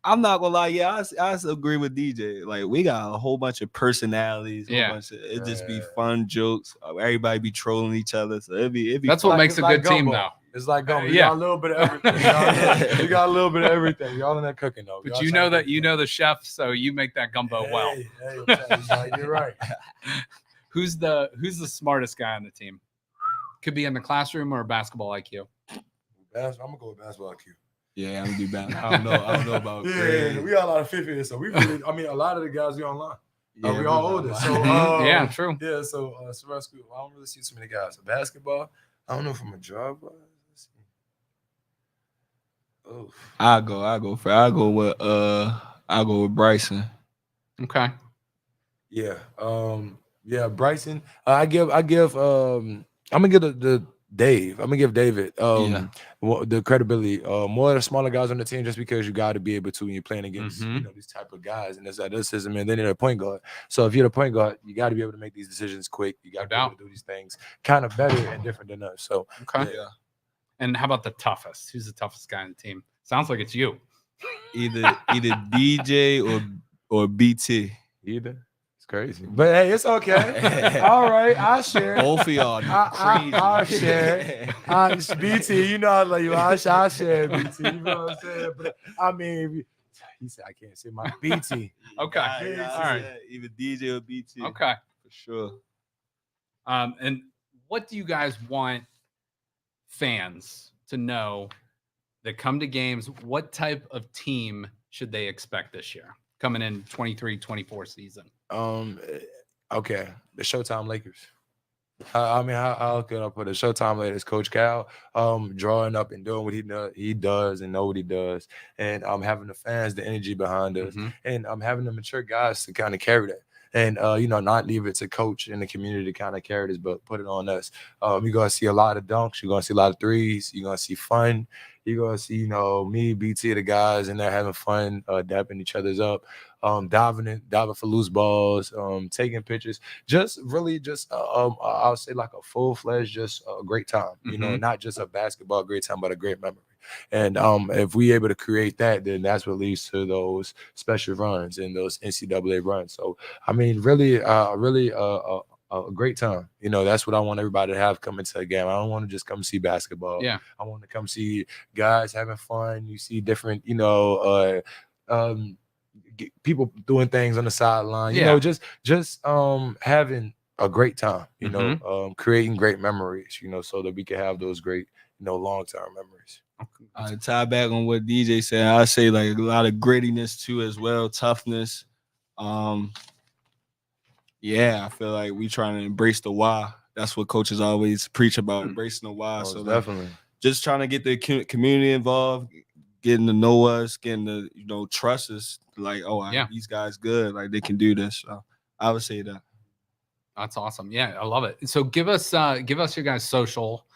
I'm not gonna lie. Yeah, I agree with DJ. Like we got a whole bunch of personalities. It just be fun jokes. Everybody be trolling each other. So it'd be. That's what makes a good team, though. It's like you got a little bit of everything. You got a little bit of everything. Y'all in that cooking though. But you know the chef, so you make that gumbo well. You're right. Who's the smartest guy on the team? Could be in the classroom or basketball IQ. I'm gonna go with basketball IQ. Yeah, I'm gonna do basketball. I don't know about. Yeah, we got a lot of 50 here, so we really. I mean, a lot of the guys we online. Yeah, we all older. So yeah, true. Yeah, so school. I don't really see too many guys. So basketball. I don't know from a job. Oh, I'll go with Bryson. Okay. Yeah. Bryson. I'm gonna give the Dave. I'm gonna give David the credibility. More of the smaller guys on the team, just because you got to be able to when you're playing against these type of guys, and there's athleticism, and then you're a point guard. So if you're the point guard, you got to be able to make these decisions quick. You got to be able to do these things kind of better and different than us. So yeah. And how about the toughest? Who's the toughest guy on the team? Sounds like it's you. Either DJ or BT. Either. Crazy, but hey, it's okay. All right, I'll share. Both of y'all crazy. I'll share. BT, you know I love you. I'll share BT. You know what I'm saying? But I mean, he said I can't say my BT. Okay, all right. Either DJ or BT. Okay, for sure. And what do you guys want fans to know that come to games? What type of team should they expect this year coming in 23-24 season? Okay, the Showtime Lakers. I mean, how could I put it? Showtime Lakers, Coach Cal, drawing up and doing what he does and know what he does, and having the fans, the energy behind us, and having the mature guys to kind of carry that. And not leave it to coach and the community to kind of carry this, but put it on us. You're gonna see a lot of dunks, you're gonna see a lot of threes, you're gonna see fun, you're gonna see, me, BT, the guys, and they're having fun, dapping each other's up, diving for loose balls, taking pictures, just really I'll say like a full-fledged, just a great time, not just a basketball great time, but a great memory. And if we able to create that, then that's what leads to those special runs and those NCAA runs. So I mean, really a great time. That's what I want everybody to have coming to a game. I don't want to just come see basketball. Yeah, I want to come see guys having fun. You see different, people doing things on the sideline. Just having a great time. Creating great memories. So that we can have those great, long-term memories. Tie back on what DJ said, I say like a lot of grittiness too as well, toughness. Yeah, I feel like we trying to embrace the why. That's what coaches always preach about, embracing the why. So definitely, just trying to get the community involved, getting to know us, getting to trust us. Like, these guys good, like they can do this. So I would say that. That's awesome. Yeah, I love it. So give us your guys' social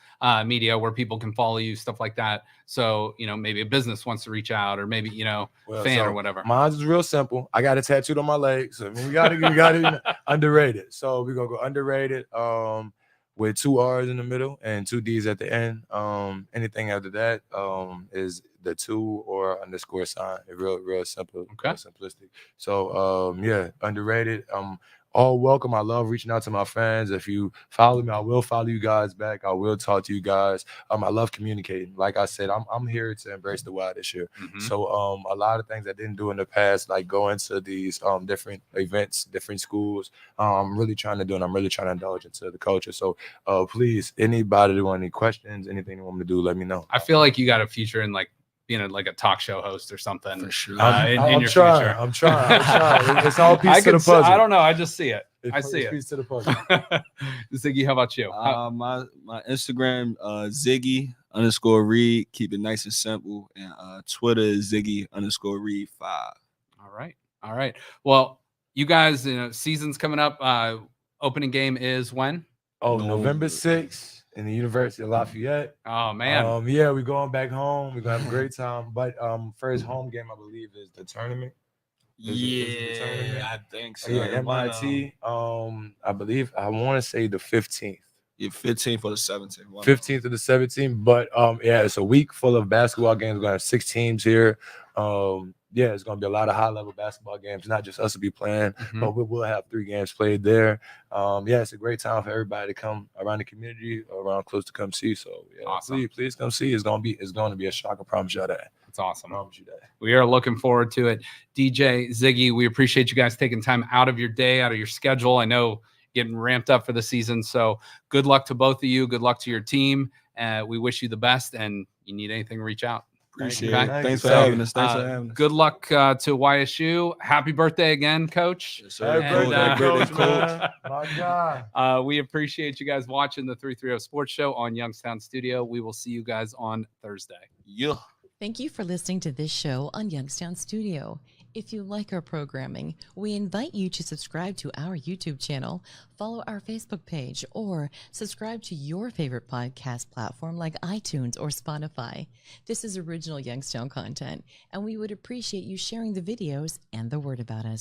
media where people can follow you, stuff like that. So, maybe a business wants to reach out, or maybe, fan or whatever. Mine's is real simple. I got it tattooed on my leg. So we got it underrated. So we're going to go underrated with 2 R's in the middle and 2 D's at the end. Anything after that is the 2 or underscore sign. Real simple, okay. Simplistic. So, underrated. All welcome. I love reaching out to my fans. If you follow me, I will follow you guys back. I will talk to you guys. I love communicating. Like I said, I'm here to embrace the wild this year. So a lot of things I didn't do in the past, like go into these different events, different schools. I'm really trying to do, and I'm really trying to indulge into the culture. So please, anybody that want any questions, anything you want me to do, let me know. I feel like you got a future in like being a talk show host or something. For sure. In your trying, future. I'm trying. It's all piece to the puzzle. I don't know. I just see it. I see it. Piece to the puzzle. Ziggy, how about you? My Instagram, Ziggy _Reid. Keep it nice and simple. And Twitter is Ziggy_Reid 5. All right. Well, you guys, season's coming up. Opening game is when? November 6th. In the University of Lafayette. Oh man. We're going back home. We're gonna have a great time. But first home game, I believe, is the tournament. I think so. Yeah, MIT. I believe I want to say the 15th. Yeah, 15th or the 17th. 15th or the 17th. But it's a week full of basketball games. We're gonna have 6 teams here. It's going to be a lot of high-level basketball games, not just us to be playing, but we will have 3 games played there. It's a great time for everybody to come around the community, around close to come see. So, awesome. please come see. It's going to be a shock. I promise you that. That's awesome. I promise you that. We are looking forward to it. DJ, Ziggy, we appreciate you guys taking time out of your day, out of your schedule. I know getting ramped up for the season. So good luck to both of you. Good luck to your team. We wish you the best, and you need anything, reach out. Appreciate it. Thanks for having us. Good luck to YSU. Happy birthday again, Coach. Yes, sir. Happy birthday, Coach. My God. We appreciate you guys watching the 330 Sports Show on Youngstown Studio. We will see you guys on Thursday. Yeah. Thank you for listening to this show on Youngstown Studio. If you like our programming, we invite you to subscribe to our YouTube channel, follow our Facebook page, or subscribe to your favorite podcast platform like iTunes or Spotify. This is original Youngstown content, and we would appreciate you sharing the videos and the word about us.